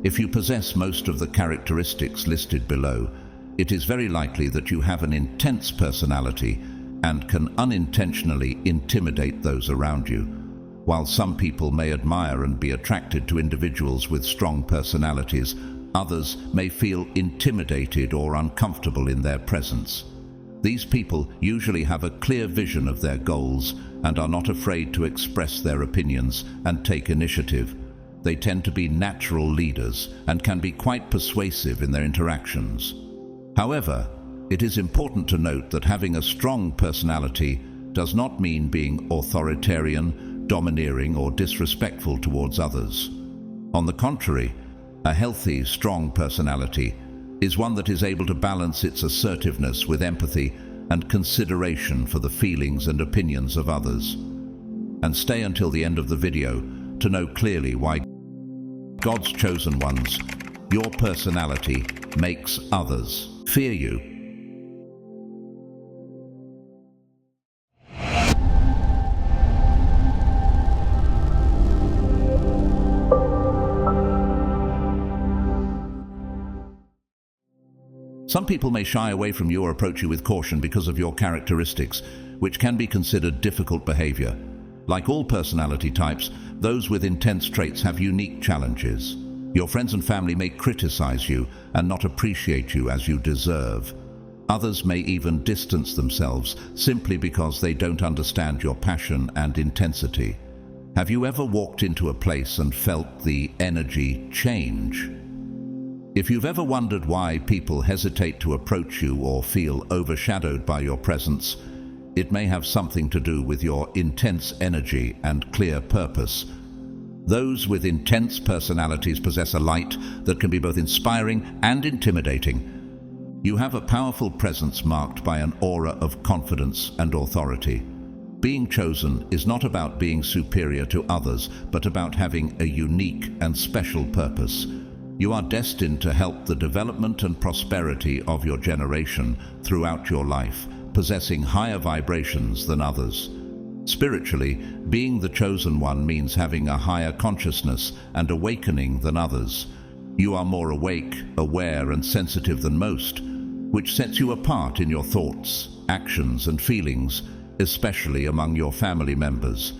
If you possess most of the characteristics listed below, it is very likely that you have an intense personality and can unintentionally intimidate those around you. While some people may admire and be attracted to individuals with strong personalities, others may feel intimidated or uncomfortable in their presence. These people usually have a clear vision of their goals and are not afraid to express their opinions and take initiative. They tend to be natural leaders and can be quite persuasive in their interactions. However, it is important to note that having a strong personality does not mean being authoritarian, domineering, or disrespectful towards others. On the contrary, a healthy, strong personality is one that is able to balance its assertiveness with empathy and consideration for the feelings and opinions of others. And stay until the end of the video to know clearly why God's chosen ones, your personality makes others fear you. Some people may shy away from you or approach you with caution because of your characteristics, which can be considered difficult behavior. Like all personality types, those with intense traits have unique challenges. Your friends and family may criticize you and not appreciate you as you deserve. Others may even distance themselves simply because they don't understand your passion and intensity. Have you ever walked into a place and felt the energy change? If you've ever wondered why people hesitate to approach you or feel overshadowed by your presence, it may have something to do with your intense energy and clear purpose. Those with intense personalities possess a light that can be both inspiring and intimidating. You have a powerful presence marked by an aura of confidence and authority. Being chosen is not about being superior to others, but about having a unique and special purpose. You are destined to help the development and prosperity of your generation throughout your life, possessing higher vibrations than others. Spiritually, being the chosen one means having a higher consciousness and awakening than others. You are more awake, aware, and sensitive than most, which sets you apart in your thoughts, actions, and feelings, especially among your family members.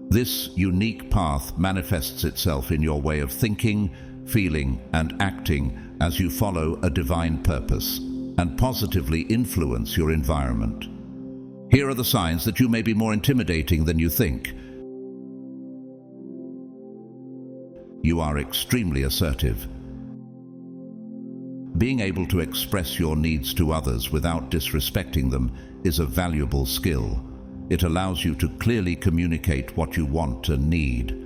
This unique path manifests itself in your way of thinking, feeling, and acting as you follow a divine purpose and positively influence your environment. Here are the signs that you may be more intimidating than you think. You are extremely assertive. Being able to express your needs to others without disrespecting them is a valuable skill. It allows you to clearly communicate what you want and need.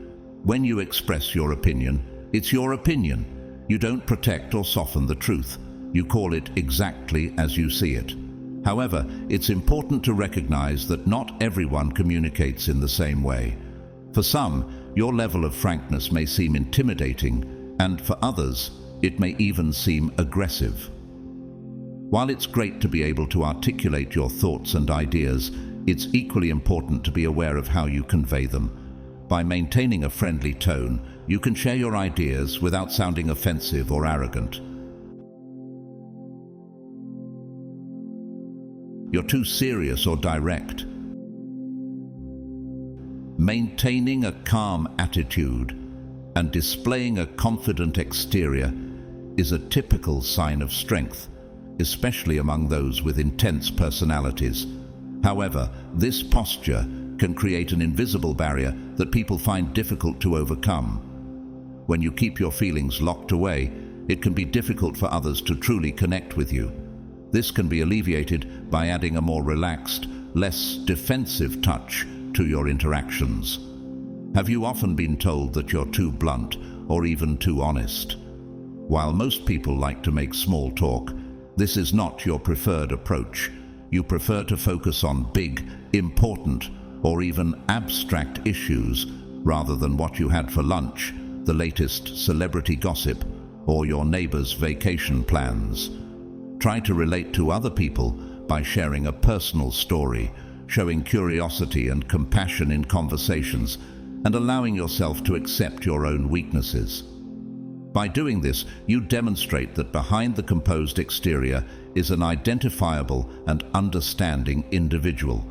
When you express your opinion, it's your opinion. You don't protect or soften the truth. You call it exactly as you see it. However, it's important to recognize that not everyone communicates in the same way. For some, your level of frankness may seem intimidating, and for others, it may even seem aggressive. While it's great to be able to articulate your thoughts and ideas, it's equally important to be aware of how you convey them. By maintaining a friendly tone, you can share your ideas without sounding offensive or arrogant. You're too serious or direct. Maintaining a calm attitude and displaying a confident exterior is a typical sign of strength, especially among those with intense personalities. However, this posture can create an invisible barrier that people find difficult to overcome. When you keep your feelings locked away, it can be difficult for others to truly connect with you. This can be alleviated by adding a more relaxed, less defensive touch to your interactions. Have you often been told that you're too blunt or even too honest? While most people like to make small talk, this is not your preferred approach. You prefer to focus on big, important, or even abstract issues rather than what you had for lunch, the latest celebrity gossip, or your neighbor's vacation plans. Try to relate to other people by sharing a personal story, showing curiosity and compassion in conversations, and allowing yourself to accept your own weaknesses. By doing this, you demonstrate that behind the composed exterior is an identifiable and understanding individual.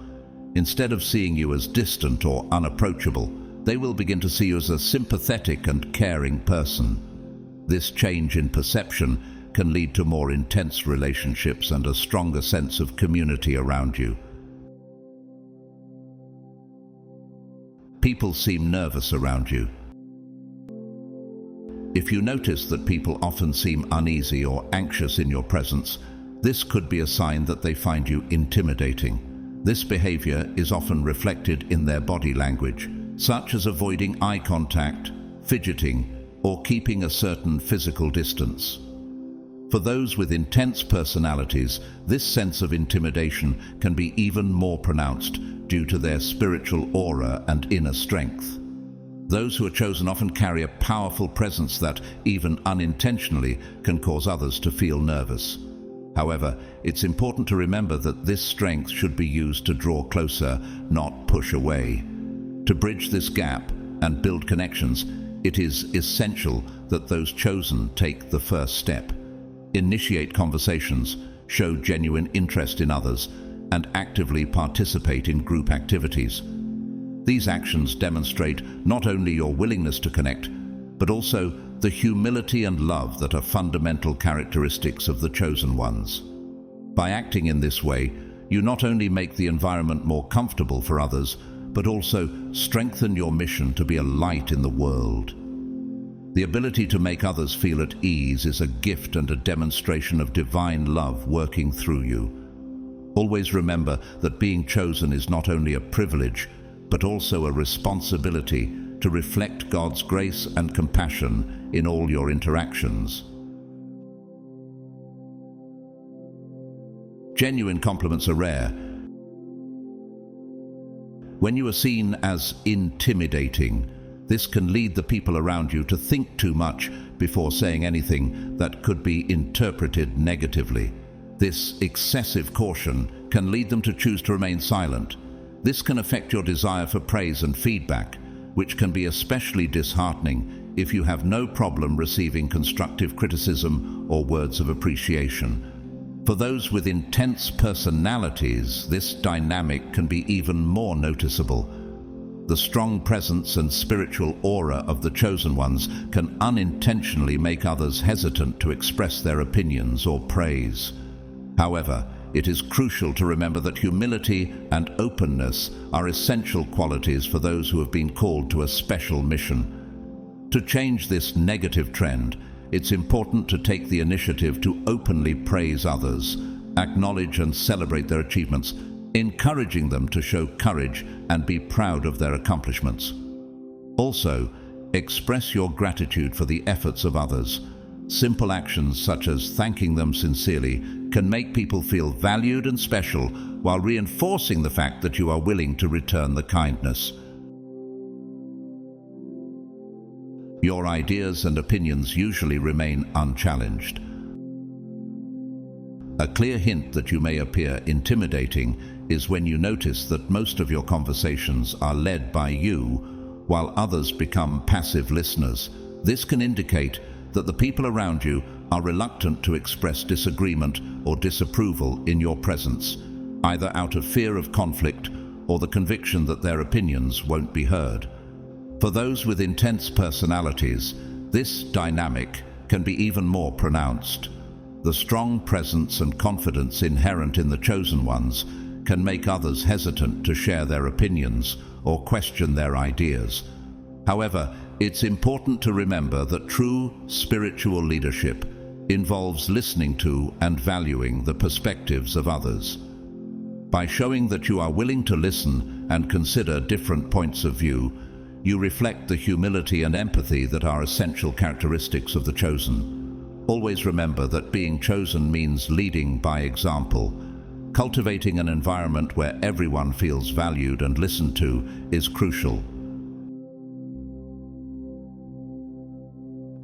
Instead of seeing you as distant or unapproachable, they will begin to see you as a sympathetic and caring person. This change in perception can lead to more intense relationships and a stronger sense of community around you. People seem nervous around you. If you notice that people often seem uneasy or anxious in your presence, this could be a sign that they find you intimidating. This behavior is often reflected in their body language, such as avoiding eye contact, fidgeting, or keeping a certain physical distance. For those with intense personalities, this sense of intimidation can be even more pronounced due to their spiritual aura and inner strength. Those who are chosen often carry a powerful presence that, even unintentionally, can cause others to feel nervous. However, it's important to remember that this strength should be used to draw closer, not push away. To bridge this gap and build connections, it is essential that those chosen take the first step. Initiate conversations, show genuine interest in others, and actively participate in group activities. These actions demonstrate not only your willingness to connect, but also the humility and love that are fundamental characteristics of the chosen ones. By acting in this way, you not only make the environment more comfortable for others, but also strengthen your mission to be a light in the world. The ability to make others feel at ease is a gift and a demonstration of divine love working through you. Always remember that being chosen is not only a privilege, but also a responsibility to reflect God's grace and compassion in all your interactions. Genuine compliments are rare. When you are seen as intimidating, this can lead the people around you to think too much before saying anything that could be interpreted negatively. This excessive caution can lead them to choose to remain silent. This can affect your desire for praise and feedback, which can be especially disheartening if you have no problem receiving constructive criticism or words of appreciation. For those with intense personalities, this dynamic can be even more noticeable. The strong presence and spiritual aura of the chosen ones can unintentionally make others hesitant to express their opinions or praise. However, it is crucial to remember that humility and openness are essential qualities for those who have been called to a special mission. To change this negative trend, it's important to take the initiative to openly praise others, acknowledge and celebrate their achievements, encouraging them to show courage and be proud of their accomplishments. Also, express your gratitude for the efforts of others. Simple actions such as thanking them sincerely can make people feel valued and special while reinforcing the fact that you are willing to return the kindness. Your ideas and opinions usually remain unchallenged. A clear hint that you may appear intimidating is when you notice that most of your conversations are led by you, while others become passive listeners. This can indicate that the people around you are reluctant to express disagreement or disapproval in your presence, either out of fear of conflict or the conviction that their opinions won't be heard. For those with intense personalities, this dynamic can be even more pronounced. The strong presence and confidence inherent in the chosen ones can make others hesitant to share their opinions or question their ideas. However, it's important to remember that true spiritual leadership involves listening to and valuing the perspectives of others. By showing that you are willing to listen and consider different points of view, you reflect the humility and empathy that are essential characteristics of the chosen. Always remember that being chosen means leading by example. Cultivating an environment where everyone feels valued and listened to is crucial.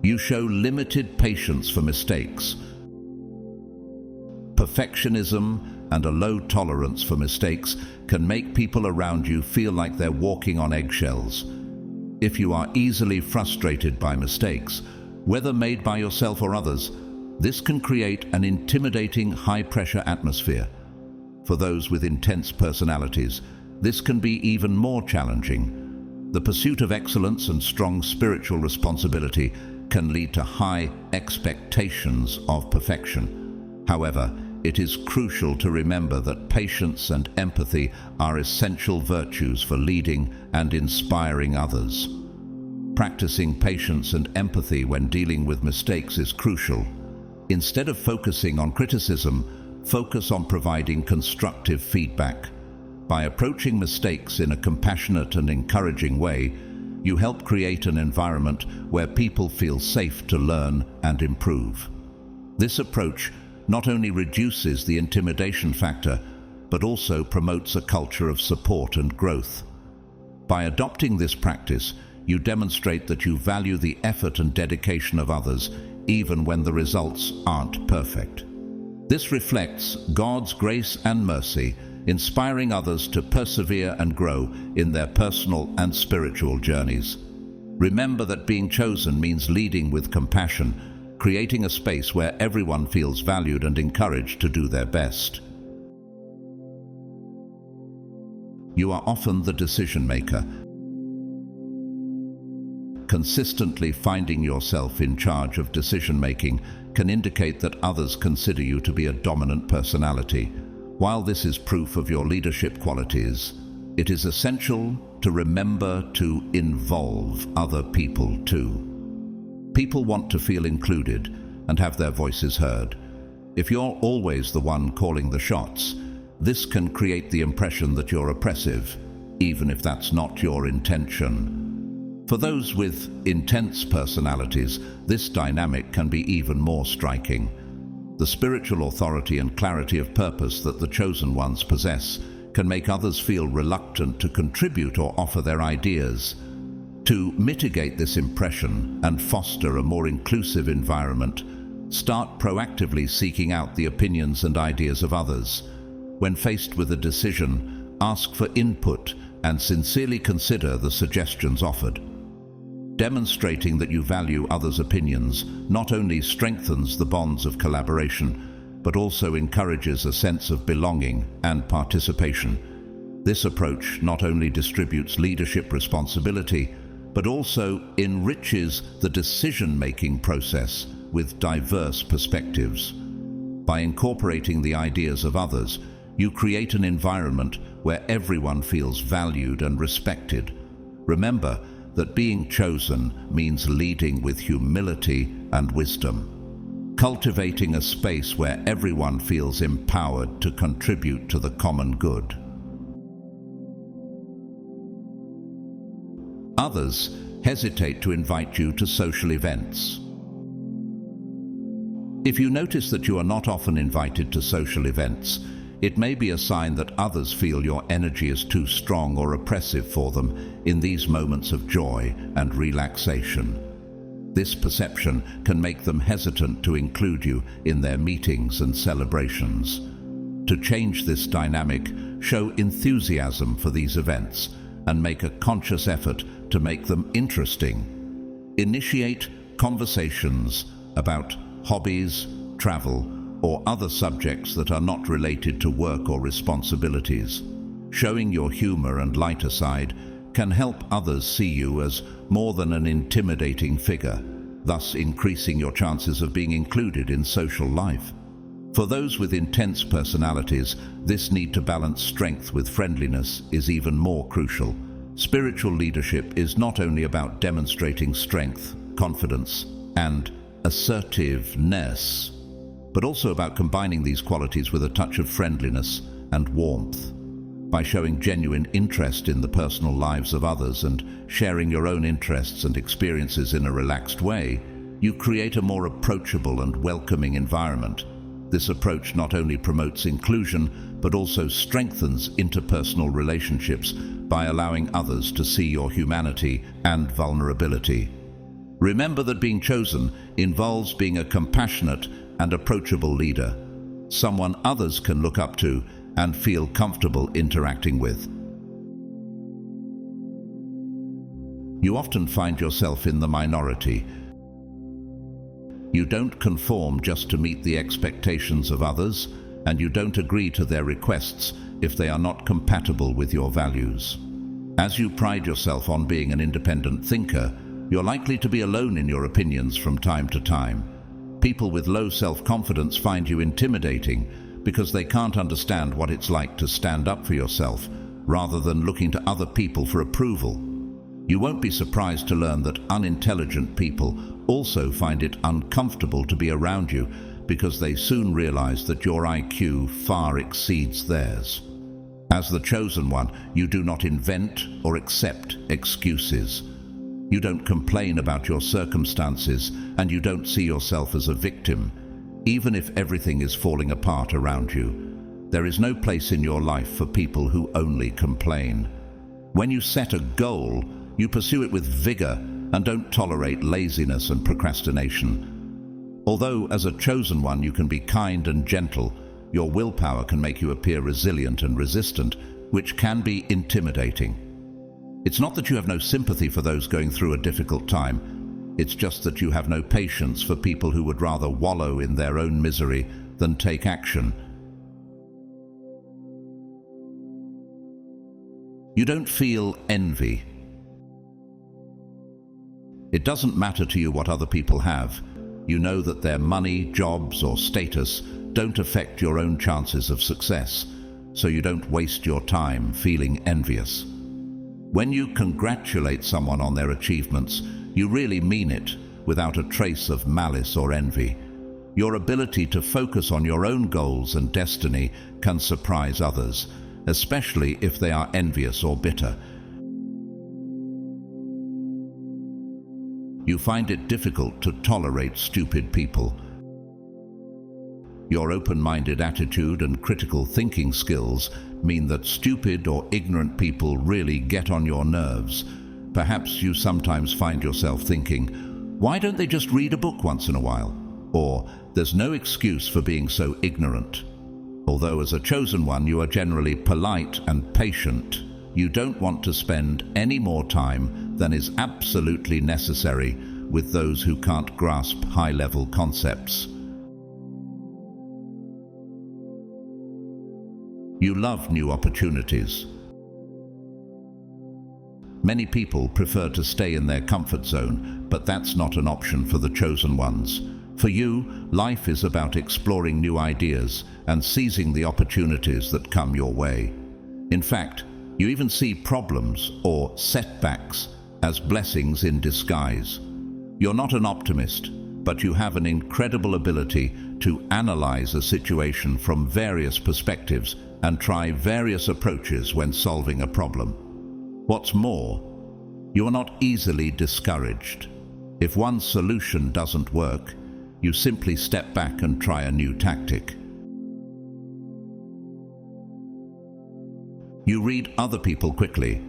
You show limited patience for mistakes. Perfectionism and a low tolerance for mistakes can make people around you feel like they're walking on eggshells. If you are easily frustrated by mistakes, Whether made by yourself or others, this can create an intimidating, high-pressure atmosphere. For those with intense personalities, this can be even more challenging. The pursuit of excellence and strong spiritual responsibility can lead to high expectations of perfection. However, it is crucial to remember that patience and empathy are essential virtues for leading and inspiring others. Practicing patience and empathy when dealing with mistakes is crucial. Instead of focusing on criticism, focus on providing constructive feedback. By approaching mistakes in a compassionate and encouraging way, you help create an environment where people feel safe to learn and improve. This approach not only reduces the intimidation factor, but also promotes a culture of support and growth. By adopting this practice, you demonstrate that you value the effort and dedication of others, even when the results aren't perfect. This reflects God's grace and mercy, inspiring others to persevere and grow in their personal and spiritual journeys. Remember that being chosen means leading with compassion, creating a space where everyone feels valued and encouraged to do their best. You are often the decision maker. Consistently finding yourself in charge of decision-making can indicate that others consider you to be a dominant personality. While this is proof of your leadership qualities, it is essential to remember to involve other people too. People want to feel included and have their voices heard. If you're always the one calling the shots, this can create the impression that you're oppressive, even if that's not your intention. For those with intense personalities, this dynamic can be even more striking. The spiritual authority and clarity of purpose that the chosen ones possess can make others feel reluctant to contribute or offer their ideas. To mitigate this impression and foster a more inclusive environment, start proactively seeking out the opinions and ideas of others. When faced with a decision, ask for input and sincerely consider the suggestions offered. Demonstrating that you value others' opinions not only strengthens the bonds of collaboration, but also encourages a sense of belonging and participation. This approach not only distributes leadership responsibility, but also enriches the decision-making process with diverse perspectives. By incorporating the ideas of others, you create an environment where everyone feels valued and respected. Remember that being chosen means leading with humility and wisdom, cultivating a space where everyone feels empowered to contribute to the common good. Others hesitate to invite you to social events. If you notice that you are not often invited to social events, it may be a sign that others feel your energy is too strong or oppressive for them in these moments of joy and relaxation. This perception can make them hesitant to include you in their meetings and celebrations. To change this dynamic, show enthusiasm for these events and make a conscious effort to make them interesting. Initiate conversations about hobbies, travel, or other subjects that are not related to work or responsibilities. Showing your humor and lighter side can help others see you as more than an intimidating figure, thus increasing your chances of being included in social life. For those with intense personalities, this need to balance strength with friendliness is even more crucial. Spiritual leadership is not only about demonstrating strength, confidence, and assertiveness, but also about combining these qualities with a touch of friendliness and warmth. By showing genuine interest in the personal lives of others and sharing your own interests and experiences in a relaxed way, you create a more approachable and welcoming environment. This approach not only promotes inclusion, but also strengthens interpersonal relationships by allowing others to see your humanity and vulnerability. Remember that being chosen involves being a compassionate and approachable leader, someone others can look up to and feel comfortable interacting with. You often find yourself in the minority. You don't conform just to meet the expectations of others, and you don't agree to their requests if they are not compatible with your values. As you pride yourself on being an independent thinker, you're likely to be alone in your opinions from time to time. People with low self-confidence find you intimidating because they can't understand what it's like to stand up for yourself rather than looking to other people for approval. You won't be surprised to learn that unintelligent people also find it uncomfortable to be around you because they soon realize that your IQ far exceeds theirs. As the chosen one, you do not invent or accept excuses. You don't complain about your circumstances, and you don't see yourself as a victim, even if everything is falling apart around you. There is no place in your life for people who only complain. When you set a goal, you pursue it with vigor and don't tolerate laziness and procrastination. Although as a chosen one you can be kind and gentle, your willpower can make you appear resilient and resistant, which can be intimidating. It's not that you have no sympathy for those going through a difficult time. It's just that you have no patience for people who would rather wallow in their own misery than take action. You don't feel envy. It doesn't matter to you what other people have. You know that their money, jobs, or status don't affect your own chances of success, so you don't waste your time feeling envious. When you congratulate someone on their achievements, you really mean it, without a trace of malice or envy. Your ability to focus on your own goals and destiny can surprise others, especially if they are envious or bitter. You find it difficult to tolerate stupid people. Your open-minded attitude and critical thinking skills mean that stupid or ignorant people really get on your nerves. Perhaps you sometimes find yourself thinking, why don't they just read a book once in a while? Or, there's no excuse for being so ignorant. Although as a chosen one you are generally polite and patient, you don't want to spend any more time than is absolutely necessary with those who can't grasp high-level concepts. You love new opportunities. Many people prefer to stay in their comfort zone, but that's not an option for the chosen ones. For you, life is about exploring new ideas and seizing the opportunities that come your way. In fact, you even see problems or setbacks as blessings in disguise. You're not an optimist, but you have an incredible ability to analyze a situation from various perspectives and try various approaches when solving a problem. What's more, you are not easily discouraged. If one solution doesn't work, you simply step back and try a new tactic. You read other people quickly.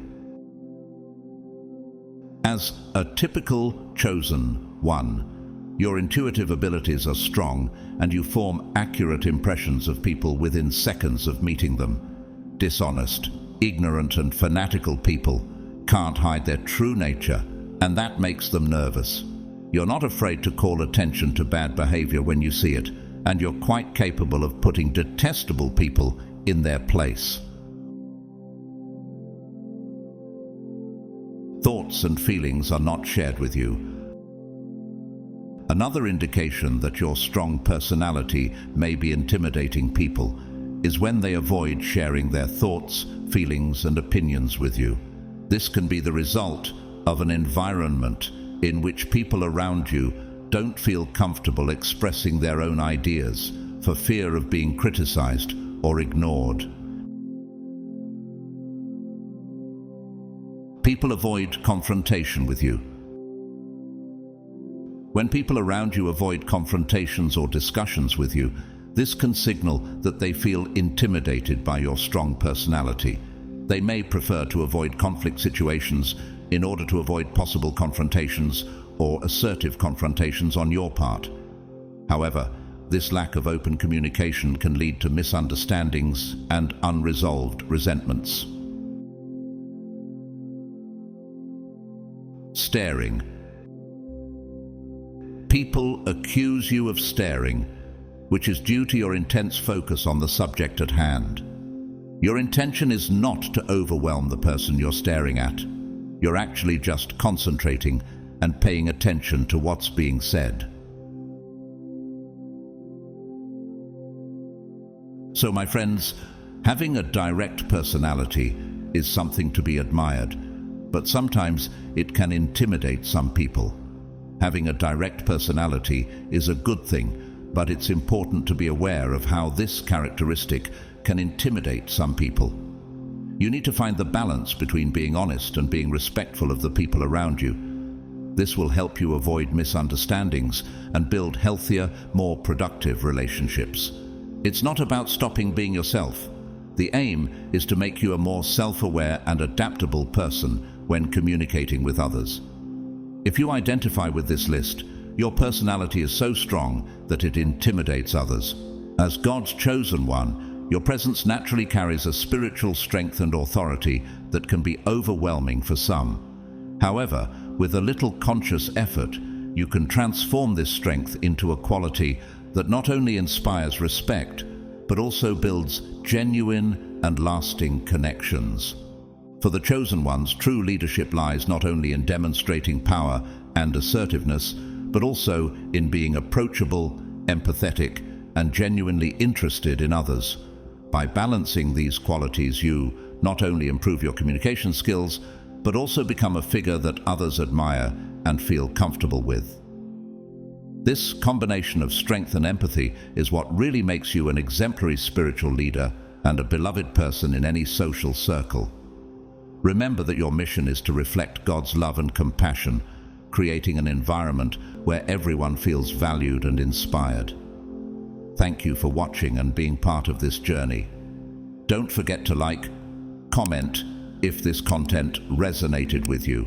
As a typical chosen one, your intuitive abilities are strong and you form accurate impressions of people within seconds of meeting them. Dishonest, ignorant and fanatical people can't hide their true nature, and that makes them nervous. You're not afraid to call attention to bad behavior when you see it, and you're quite capable of putting detestable people in their place. Thoughts and feelings are not shared with you. Another indication that your strong personality may be intimidating people is when they avoid sharing their thoughts, feelings, and opinions with you. This can be the result of an environment in which people around you don't feel comfortable expressing their own ideas for fear of being criticized or ignored. People avoid confrontation with you. When people around you avoid confrontations or discussions with you, this can signal that they feel intimidated by your strong personality. They may prefer to avoid conflict situations in order to avoid possible confrontations or assertive confrontations on your part. However, this lack of open communication can lead to misunderstandings and unresolved resentments. Staring. People accuse you of staring, which is due to your intense focus on the subject at hand. Your intention is not to overwhelm the person you're staring at. You're actually just concentrating and paying attention to what's being said. So, my friends, having a direct personality is something to be admired, but sometimes it can intimidate some people. Having a direct personality is a good thing, but it's important to be aware of how this characteristic can intimidate some people. You need to find the balance between being honest and being respectful of the people around you. This will help you avoid misunderstandings and build healthier, more productive relationships. It's not about stopping being yourself. The aim is to make you a more self-aware and adaptable person when communicating with others. If you identify with this list, your personality is so strong that it intimidates others. As God's chosen one, your presence naturally carries a spiritual strength and authority that can be overwhelming for some. However, with a little conscious effort, you can transform this strength into a quality that not only inspires respect, but also builds genuine and lasting connections. For the chosen ones, true leadership lies not only in demonstrating power and assertiveness, but also in being approachable, empathetic, and genuinely interested in others. By balancing these qualities, you not only improve your communication skills, but also become a figure that others admire and feel comfortable with. This combination of strength and empathy is what really makes you an exemplary spiritual leader and a beloved person in any social circle. Remember that your mission is to reflect God's love and compassion, creating an environment where everyone feels valued and inspired. Thank you for watching and being part of this journey. Don't forget to like, comment if this content resonated with you,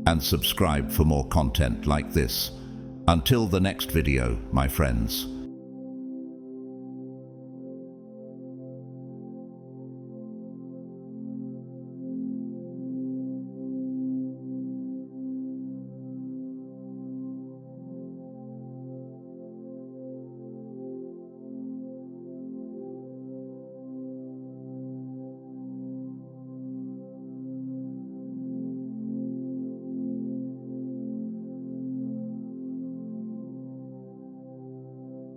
and subscribe for more content like this. Until the next video, my friends.